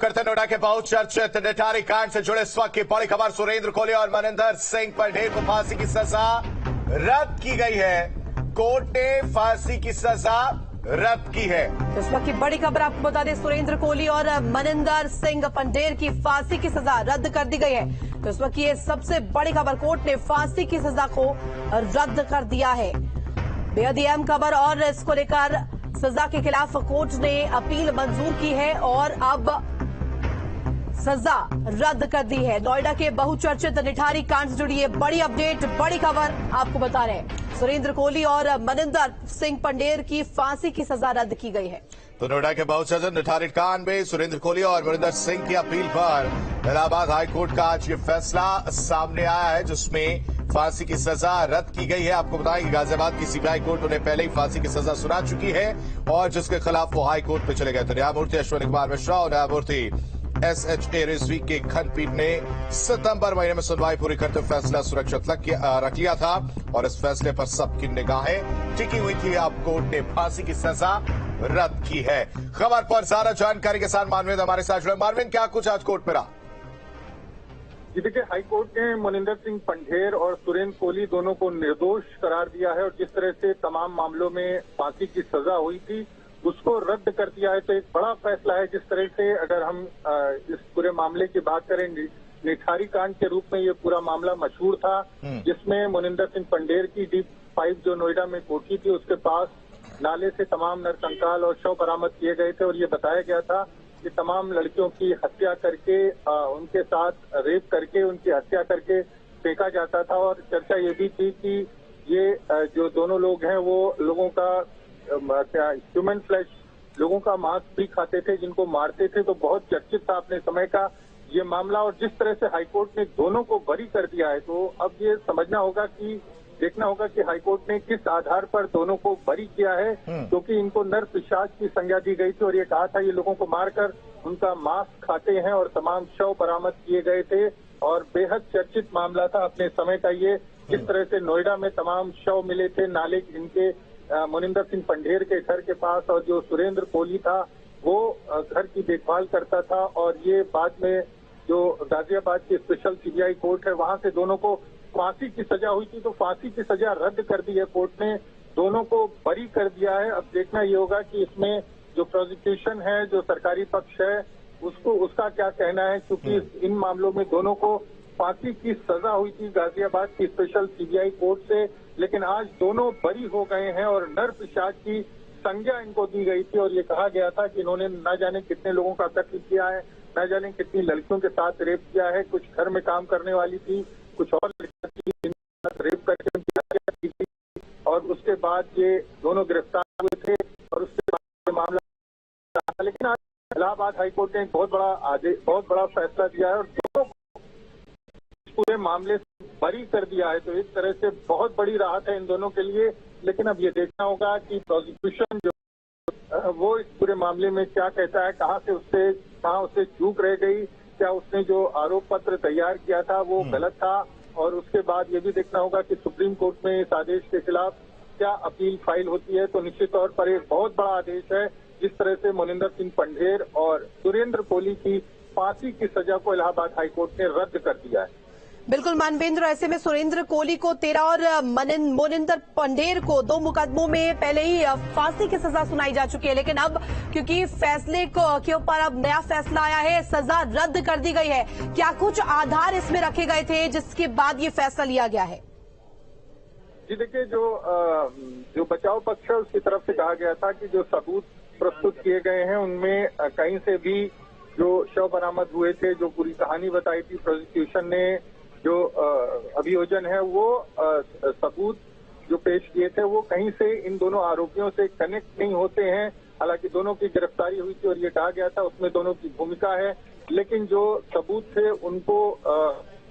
करते नोएडा के बहुचर्चित निठारी कांड से जुड़े इस वक्त की बड़ी खबर। सुरेंद्र कोहली और मनिंदर सिंह पंडेर को फांसी की सजा रद्द की गई है। कोर्ट ने फांसी की सजा रद्द की है। इस वक्त की बड़ी खबर आपको बता दें, सुरेंद्र कोहली और मनिंदर सिंह पंडेर की फांसी की सजा रद्द कर दी गई है। तो इस वक्त ये सबसे बड़ी खबर, कोर्ट ने फांसी की सजा को रद्द कर दिया है। बेहद ही अहम खबर, और इसको लेकर सजा के खिलाफ कोर्ट ने अपील मंजूर की है और अब सजा रद्द कर दी है। नोएडा के बहुचर्चित निठारी कांड से जुड़ी ये बड़ी अपडेट, बड़ी खबर आपको बता रहे हैं। सुरेंद्र कोहली और मनिंदर सिंह पंडेर की फांसी की सजा रद्द की गई है। तो नोएडा के बहुचर्चित निठारी कांड में सुरेंद्र कोहली और मनिंदर सिंह की अपील पर इलाहाबाद हाईकोर्ट का आज ये फैसला सामने आया है, जिसमें फांसी की सजा रद्द की गई है। आपको बताएं कि गाजियाबाद की सीबीआई कोर्ट उन्हें पहले ही फांसी की सजा सुना चुकी है और जिसके खिलाफ वो हाईकोर्ट में चले गए थे। न्यायमूर्ति अश्विनी कुमार मिश्रा और न्यायमूर्ति SHA रिजवी के खंडपीठ ने सितंबर महीने में सुनवाई पूरी करते फैसला सुरक्षित रख लिया था और इस फैसले पर सबकी निगाहें टिकी हुई थी। अब कोर्ट ने फांसी की सजा रद्द की है। खबर पर ज्यादा जानकारी के साथ मानवेंद्र हमारे साथ जुड़े। मानवेंद्र, क्या कुछ आज कोर्ट में रहा? जी देखिए, हाईकोर्ट ने मनिंदर सिंह पंडेर और सुरेंद्र कोहली दोनों को निर्दोष करार दिया है और जिस तरह से तमाम मामलों में फांसी की सजा हुई थी उसको रद्द कर दिया है। तो एक बड़ा फैसला है। जिस तरह से अगर हम इस पूरे मामले की बात करें, निठारी कांड के रूप में ये पूरा मामला मशहूर था, जिसमें मनिंदर सिंह पंडेर की D5 जो नोएडा में कोठी थी उसके पास नाले से तमाम नरकंकाल और शव बरामद किए गए थे और ये बताया गया था कि तमाम लड़कियों की हत्या करके उनके साथ रेप करके उनकी हत्या करके फेंका जाता था। और चर्चा ये भी थी कि ये जो दोनों लोग हैं वो लोगों का ह्यूमन फ्लैश, लोगों का मांस भी खाते थे, जिनको मारते थे। तो बहुत चर्चित था अपने समय का ये मामला और जिस तरह से हाईकोर्ट ने दोनों को बरी कर दिया है, तो अब ये समझना होगा कि देखना होगा कि हाईकोर्ट ने किस आधार पर दोनों को बरी किया है, क्योंकि इनको नर पिशाच की संज्ञा दी गई थी और ये कहा था ये लोगों को मारकर उनका मांस खाते हैं और तमाम शव बरामद किए गए थे और बेहद चर्चित मामला था अपने समय का ये। जिस तरह से नोएडा में तमाम शव मिले थे नाले इनके मनिंदर सिंह पंडेर के घर के पास, और जो सुरेंद्र कोहली था वो घर की देखभाल करता था और ये बाद में जो गाजियाबाद की स्पेशल सीबीआई कोर्ट है वहां से दोनों को फांसी की सजा हुई थी। तो फांसी की सजा रद्द कर दी है कोर्ट ने, दोनों को बरी कर दिया है। अब देखना ये होगा कि इसमें जो प्रोसिक्यूशन है, जो सरकारी पक्ष है, उसका क्या कहना है, क्योंकि इन मामलों में दोनों को फांसी की सजा हुई थी गाजियाबाद की स्पेशल सीबीआई कोर्ट से, लेकिन आज दोनों बरी हो गए हैं और नर पिशाच की संज्ञा इनको दी गई थी और ये कहा गया था कि इन्होंने न जाने कितने लोगों का कत्ल किया है, न जाने कितनी लड़कियों के साथ रेप किया है। कुछ घर में काम करने वाली थी, कुछ और लड़कियां थी जिनके साथ रेप करके उनकी हत्या की थी और उसके बाद ये दोनों गिरफ्तार हुए थे और उसके बाद मामला। लेकिन आज इलाहाबाद हाईकोर्ट ने बहुत बड़ा फैसला दिया है और दोनों पूरे मामले से बरी कर दिया है। तो इस तरह से बहुत बड़ी राहत है इन दोनों के लिए। लेकिन अब ये देखना होगा कि प्रोसिक्यूशन जो वो इस पूरे मामले में क्या कहता है, कहाँ उससे चूक रह गई, क्या उसने जो आरोप पत्र तैयार किया था वो गलत था। और उसके बाद ये भी देखना होगा कि सुप्रीम कोर्ट में इस आदेश के खिलाफ क्या अपील फाइल होती है। तो निश्चित तौर पर एक बहुत बड़ा आदेश है। जिस तरह से मनिंदर सिंह पंडेर और सुरेंद्र कोहली की फांसी की सजा को इलाहाबाद हाईकोर्ट ने रद्द कर दिया है। बिल्कुल मानवेंद्र, ऐसे में सुरेंद्र कोहली को 13 और मनिंदर पंडेर को 2 मुकदमों में पहले ही फांसी की सजा सुनाई जा चुकी है, लेकिन अब क्योंकि फैसले के ऊपर अब नया फैसला आया है, सजा रद्द कर दी गई है। क्या कुछ आधार इसमें रखे गए थे जिसके बाद ये फैसला लिया गया है? जी देखिए, जो बचाव पक्ष है उसकी तरफ से कहा गया था कि जो सबूत प्रस्तुत किए गए हैं उनमें कहीं से भी जो शव बरामद हुए थे, जो पूरी कहानी बताई थी प्रोसिक्यूशन ने, जो अभियोजन है वो सबूत जो पेश किए थे वो कहीं से इन दोनों आरोपियों से कनेक्ट नहीं होते हैं। हालांकि दोनों की गिरफ्तारी हुई थी और ये कहा गया था उसमें दोनों की भूमिका है, लेकिन जो सबूत थे उनको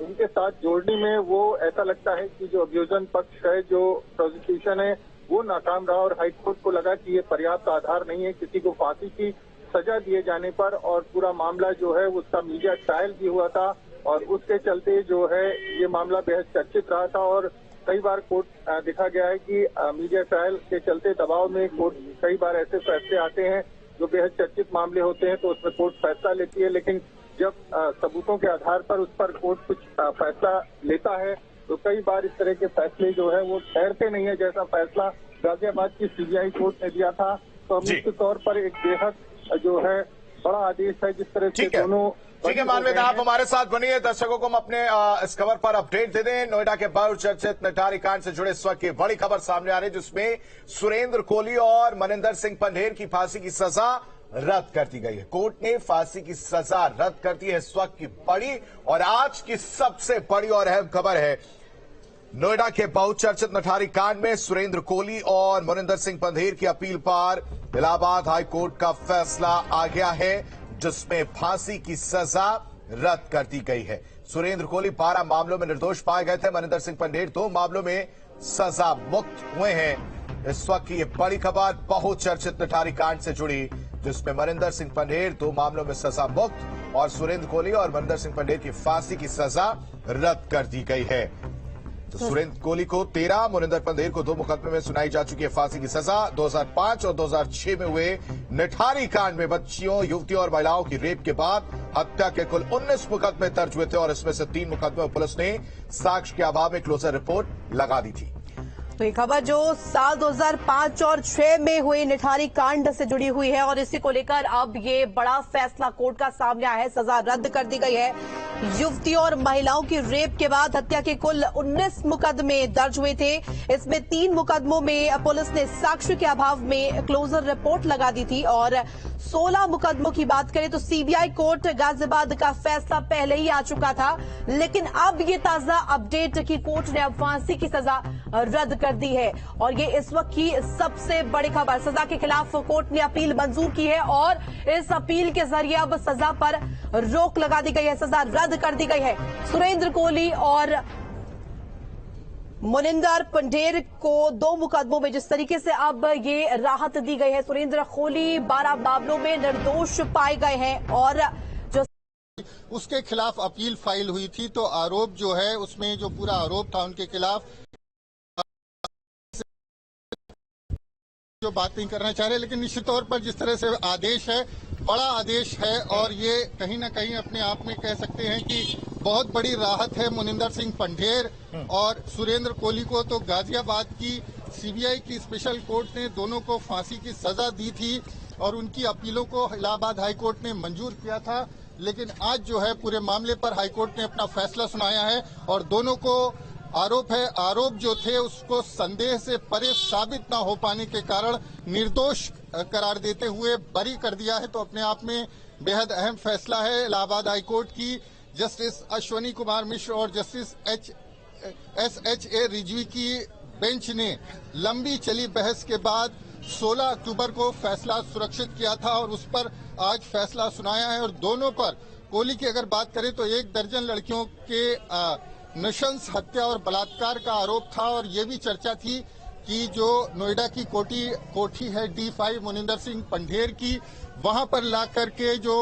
इनके साथ जोड़ने में वो ऐसा लगता है कि जो अभियोजन पक्ष है, जो प्रोसिक्यूशन है, वो नाकाम रहा और हाईकोर्ट को लगा कि ये पर्याप्त आधार नहीं है किसी को फांसी की सजा दिए जाने पर। और पूरा मामला जो है उसका मीडिया ट्रायल भी हुआ था और उसके चलते जो है ये मामला बेहद चर्चित रहा था और कई बार कोर्ट देखा गया है कि मीडिया ट्रायल के चलते दबाव में कोर्ट कई बार ऐसे फैसले आते हैं जो बेहद चर्चित मामले होते हैं तो उसमें कोर्ट फैसला लेती है, लेकिन जब सबूतों के आधार पर उस पर कोर्ट कुछ फैसला लेता है तो कई बार इस तरह के फैसले जो है वो ठहरते नहीं है। जैसा फैसला गाजियाबाद की सीबीआई कोर्ट ने दिया था, तो निश्चित तौर पर एक बेहद जो है बड़ा आदेश है। जिस तरह से दोनों ठीक है मानवेंद्र, आप हमारे साथ बनिए, दर्शकों को हम अपने इस खबर पर अपडेट दे दें। नोएडा के बहुचर्चित निठारी कांड से जुड़े इस वक्त की बड़ी खबर सामने आ रही है, जिसमें सुरेंद्र कोहली और मनिंदर सिंह पंढेर की फांसी की सजा रद्द कर दी गई है। कोर्ट ने फांसी की सजा रद्द कर दी है। इस वक्त की बड़ी और आज की सबसे बड़ी और अहम खबर है, नोएडा के बहुचर्चित निठारी कांड में सुरेंद्र कोहली और मनिंदर सिंह पंढेर की अपील पर इलाहाबाद हाई कोर्ट का फैसला आ गया है, जिसमें फांसी की सजा रद्द कर दी गई है। सुरेंद्र कोहली 12 मामलों में निर्दोष पाए गए थे, मनिंदर सिंह पंढेर 2 मामलों में सजा मुक्त हुए हैं। इस वक्त की ये बड़ी खबर बहुचर्चित निठारी कांड से जुड़ी, जिसमें मनिंदर सिंह पंढेर 2 मामलों में सजा मुक्त और सुरेंद्र कोहली और मनिंदर सिंह पंढेर की फांसी की सजा रद्द कर दी गई है। तो सुरेंद्र कोहली को 13, मनिंदर पंढेर को 2 मुकदमे में सुनाई जा चुकी है फांसी की सजा। 2005 और 2006 में हुए निठारी कांड में बच्चियों, युवतियों और महिलाओं की रेप के बाद हत्या के कुल 19 मुकदमे दर्ज हुए थे और इसमें से 3 मुकदमे पुलिस ने साक्ष्य के अभाव में क्लोजर रिपोर्ट लगा दी थी। तो ये खबर जो साल 2005 और 6 में हुए निठारी कांड से जुड़ी हुई है और इसी को लेकर अब ये बड़ा फैसला कोर्ट का सामने आया है। सजा रद्द कर दी गई है। युवतियों और महिलाओं की रेप के बाद हत्या के कुल 19 मुकदमे दर्ज हुए थे। इसमें 3 मुकदमों में पुलिस ने साक्ष्य के अभाव में क्लोजर रिपोर्ट लगा दी थी और 16 मुकदमों की बात करें तो सीबीआई कोर्ट गाजियाबाद का फैसला पहले ही आ चुका था, लेकिन अब ये ताजा अपडेट की कोर्ट ने अब फांसी की सजा रद्द कर दी है और ये इस वक्त की सबसे बड़ी खबर। सजा के खिलाफ कोर्ट ने अपील मंजूर की है और इस अपील के जरिए अब सजा पर रोक लगा दी गई है, सजा रद्द कर दी गई है। सुरेंद्र कोहली और मनिंदर पंढेर को 2 मुकदमों में जिस तरीके से अब ये राहत दी गई है, सुरेंद्र कोहली 12 मामलों में निर्दोष पाए गए हैं और जो उसके खिलाफ अपील फाइल हुई थी, तो आरोप जो है उसमें जो पूरा आरोप था उनके खिलाफ जो बात नहीं करना चाह रहे, लेकिन निश्चित तौर पर जिस तरह से आदेश है, बड़ा आदेश है और ये कहीं ना कहीं अपने आप में कह सकते हैं कि बहुत बड़ी राहत है मनिंदर सिंह पंढेर और सुरेंद्र कोहली को। तो गाजियाबाद की सीबीआई की स्पेशल कोर्ट ने दोनों को फांसी की सजा दी थी और उनकी अपीलों को इलाहाबाद हाई कोर्ट ने मंजूर किया था, लेकिन आज जो है पूरे मामले पर हाई कोर्ट ने अपना फैसला सुनाया है और दोनों को आरोप जो थे उसको संदेह से परे साबित न हो पाने के कारण निर्दोष करार देते हुए बरी कर दिया है। तो अपने आप में बेहद अहम फैसला है। इलाहाबाद हाई कोर्ट की जस्टिस अश्वनी कुमार मिश्र और जस्टिस SHA रिजवी की बेंच ने लंबी चली बहस के बाद 16 अक्टूबर को फैसला सुरक्षित किया था और उस पर आज फैसला सुनाया है। और दोनों पर, कोहली की अगर बात करें तो 1 दर्जन लड़कियों के नृशंस हत्या और बलात्कार का आरोप था और ये भी चर्चा थी कि जो नोएडा की कोठी है D5 मनिंदर सिंह पंढेर की, वहां पर ला करके जो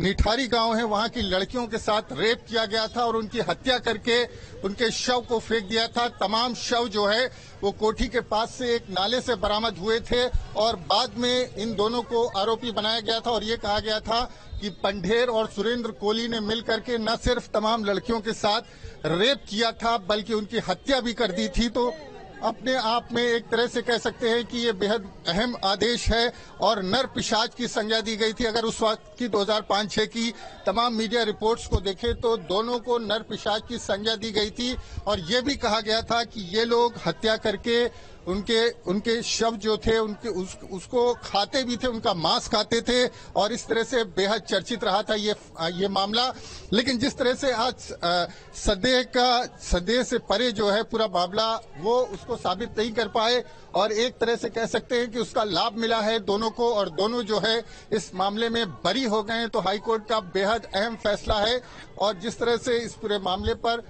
निठारी गांव है वहां की लड़कियों के साथ रेप किया गया था और उनकी हत्या करके उनके शव को फेंक दिया था। तमाम शव जो है वो कोठी के पास से एक नाले से बरामद हुए थे और बाद में इन दोनों को आरोपी बनाया गया था और ये कहा गया था कि पंढेर और सुरेंद्र कोहली ने मिल करके न सिर्फ तमाम लड़कियों के साथ रेप किया था बल्कि उनकी हत्या भी कर दी थी। तो अपने आप में एक तरह से कह सकते हैं कि ये बेहद अहम आदेश है और नर पिशाच की संज्ञा दी गई थी। अगर उस वक्त की 2005-6 की तमाम मीडिया रिपोर्ट्स को देखें तो दोनों को नर पिशाच की संज्ञा दी गई थी और ये भी कहा गया था कि ये लोग हत्या करके उनके शव जो थे उसको खाते भी थे, उनका मांस खाते थे और इस तरह से बेहद चर्चित रहा था ये मामला। लेकिन जिस तरह से आज संदेह से परे जो है पूरा मामला वो उसको साबित नहीं कर पाए और एक तरह से कह सकते हैं कि उसका लाभ मिला है दोनों को और दोनों जो है इस मामले में बरी हो गए हैं। तो हाईकोर्ट का बेहद अहम फैसला है और जिस तरह से इस पूरे मामले पर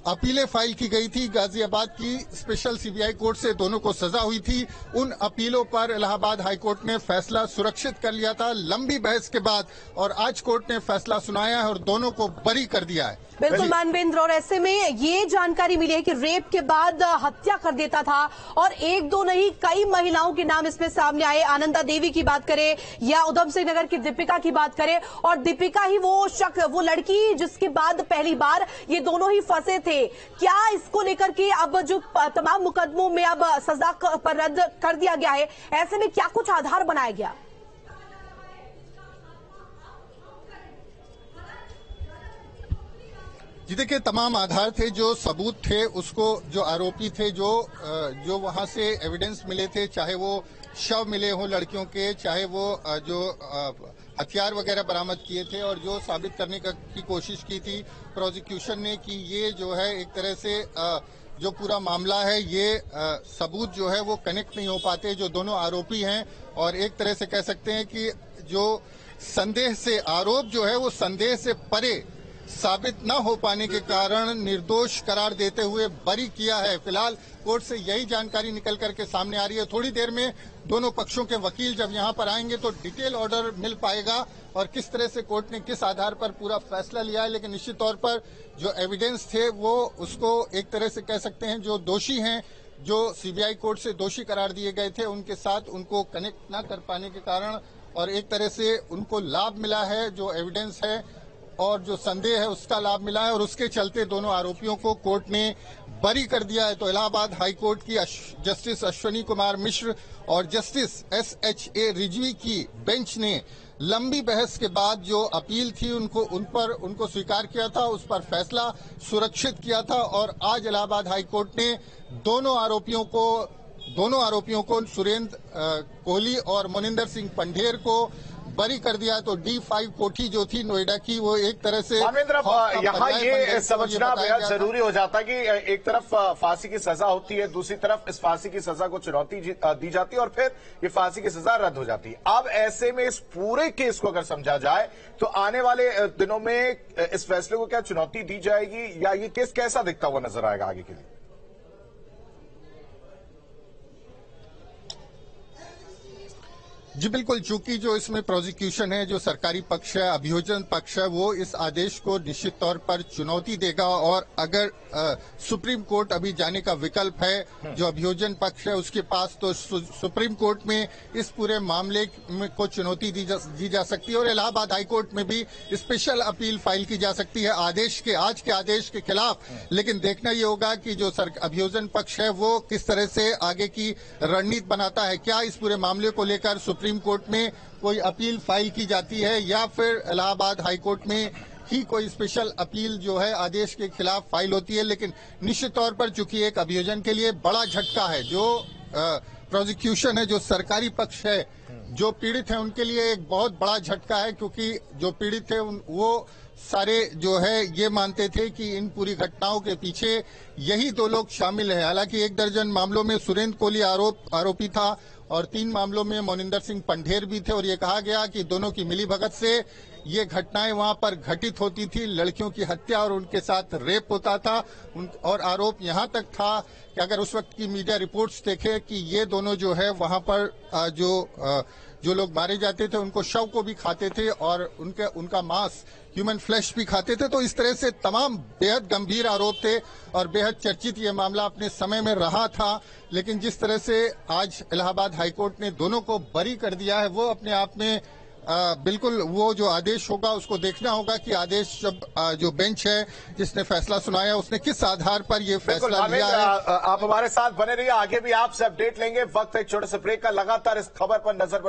अपीलें फाइल की गई थी, गाजियाबाद की स्पेशल सीबीआई कोर्ट से दोनों को सजा हुई थी, उन अपीलों पर इलाहाबाद हाई कोर्ट ने फैसला सुरक्षित कर लिया था लंबी बहस के बाद और आज कोर्ट ने फैसला सुनाया है और दोनों को बरी कर दिया है। बिल्कुल मानवेंद्र, और ऐसे में ये जानकारी मिली है कि रेप के बाद हत्या कर देता था और एक दो नहीं कई महिलाओं के नाम इसमें सामने आए। आनंदा देवी की बात करें या उधम सिंह नगर की दीपिका की बात करें, और दीपिका ही वो लड़की जिसके बाद पहली बार ये दोनों ही फंसे थे। क्या इसको लेकर के अब जो तमाम मुकदमों में अब सजा पर रद्द कर दिया गया है, ऐसे में क्या कुछ आधार बनाया गया? जी देखिए, तमाम आधार थे, जो सबूत थे, उसको जो आरोपी थे, जो वहां से एविडेंस मिले थे, चाहे वो शव मिले हो लड़कियों के, चाहे वो जो हथियार वगैरह बरामद किए थे, और जो साबित करने की कोशिश की थी प्रोसिक्यूशन ने कि ये जो है एक तरह से जो पूरा मामला है, ये सबूत जो है वो कनेक्ट नहीं हो पाते जो दोनों आरोपी हैं, और एक तरह से कह सकते हैं कि जो संदेह से आरोप जो है वो संदेह से परे साबित न हो पाने के कारण निर्दोष करार देते हुए बरी किया है। फिलहाल कोर्ट से यही जानकारी निकल करके सामने आ रही है। थोड़ी देर में दोनों पक्षों के वकील जब यहां पर आएंगे तो डिटेल ऑर्डर मिल पाएगा और किस तरह से कोर्ट ने किस आधार पर पूरा फैसला लिया है। लेकिन निश्चित तौर पर जो एविडेंस थे वो उसको एक तरह से कह सकते हैं जो दोषी हैं, जो सीबीआई कोर्ट से दोषी करार दिए गए थे, उनके साथ उनको कनेक्ट न कर पाने के कारण और एक तरह से उनको लाभ मिला है, जो एविडेंस है और जो संदेह है उसका लाभ मिला है, और उसके चलते दोनों आरोपियों को कोर्ट ने बरी कर दिया है। तो इलाहाबाद हाई कोर्ट की जस्टिस अश्विनी कुमार मिश्र और जस्टिस SHA रिजवी की बेंच ने लंबी बहस के बाद जो अपील थी उनको स्वीकार किया था, उस पर फैसला सुरक्षित किया था, और आज इलाहाबाद हाई कोर्ट ने दोनों आरोपियों को सुरेंद्र कोहली और मोनिंदर सिंह पंढेर को बरी कर दिया। तो D5 कोठी जो थी नोएडा की, वो एक तरह से यहाँ ये समझना बेहद जरूरी हो जाता है कि एक तरफ फांसी की सजा होती है, दूसरी तरफ इस फांसी की सजा को चुनौती दी जाती है और फिर ये फांसी की सजा रद्द हो जाती है। अब ऐसे में इस पूरे केस को अगर समझा जाए तो आने वाले दिनों में इस फैसले को क्या चुनौती दी जाएगी या ये केस कैसा दिखता हुआ नजर आएगा आगे के लिए? जी बिल्कुल, चूंकि जो इसमें प्रोसिक्यूशन है, जो सरकारी पक्ष है, अभियोजन पक्ष है, वो इस आदेश को निश्चित तौर पर चुनौती देगा, और अगर सुप्रीम कोर्ट अभी जाने का विकल्प है जो अभियोजन पक्ष है उसके पास, तो सुप्रीम कोर्ट में इस पूरे मामले को चुनौती दी जा सकती है, और इलाहाबाद हाई कोर्ट में भी स्पेशल अपील फाइल की जा सकती है आज के आदेश के खिलाफ। लेकिन देखना ये होगा कि जो अभियोजन पक्ष है वो किस तरह से आगे की रणनीति बनाता है। क्या इस पूरे मामले को लेकर सुप्रीम कोर्ट में कोई अपील फाइल की जाती है या फिर इलाहाबाद हाई कोर्ट में ही कोई स्पेशल अपील जो है आदेश के खिलाफ फाइल होती है। लेकिन निश्चित तौर पर चूंकि एक अभियोजन के लिए बड़ा झटका है, जो प्रोसिक्यूशन है, जो सरकारी पक्ष है, जो पीड़ित है, उनके लिए एक बहुत बड़ा झटका है, क्योंकि जो पीड़ित है वो सारे जो है ये मानते थे कि इन पूरी घटनाओं के पीछे यही दो लोग शामिल हैं। हालांकि 1 दर्जन मामलों में सुरेंद्र कोहली आरोपी था और 3 मामलों में मोनिंदर सिंह पंढेर भी थे, और ये कहा गया कि दोनों की मिलीभगत से ये घटनाएं वहां पर घटित होती थी, लड़कियों की हत्या और उनके साथ रेप होता था। और आरोप यहां तक था कि अगर उस वक्त की मीडिया रिपोर्ट्स देखे कि ये दोनों जो है वहां पर जो लोग मारे जाते थे उनको शव को भी खाते थे और उनका मांस, ह्यूमन फ्लैश भी खाते थे। तो इस तरह से तमाम बेहद गंभीर आरोप थे और बेहद चर्चित ये मामला अपने समय में रहा था। लेकिन जिस तरह से आज इलाहाबाद हाईकोर्ट ने दोनों को बरी कर दिया है, वो अपने आप में बिल्कुल वो जो आदेश होगा उसको देखना होगा कि आदेश जब जो बेंच है जिसने फैसला सुनाया उसने किस आधार पर ये फैसला लिया है। आप हमारे साथ बने रहिए, आगे भी आपसे अपडेट लेंगे। वक्त एक छोटे से ब्रेक का, लगातार इस खबर पर नजर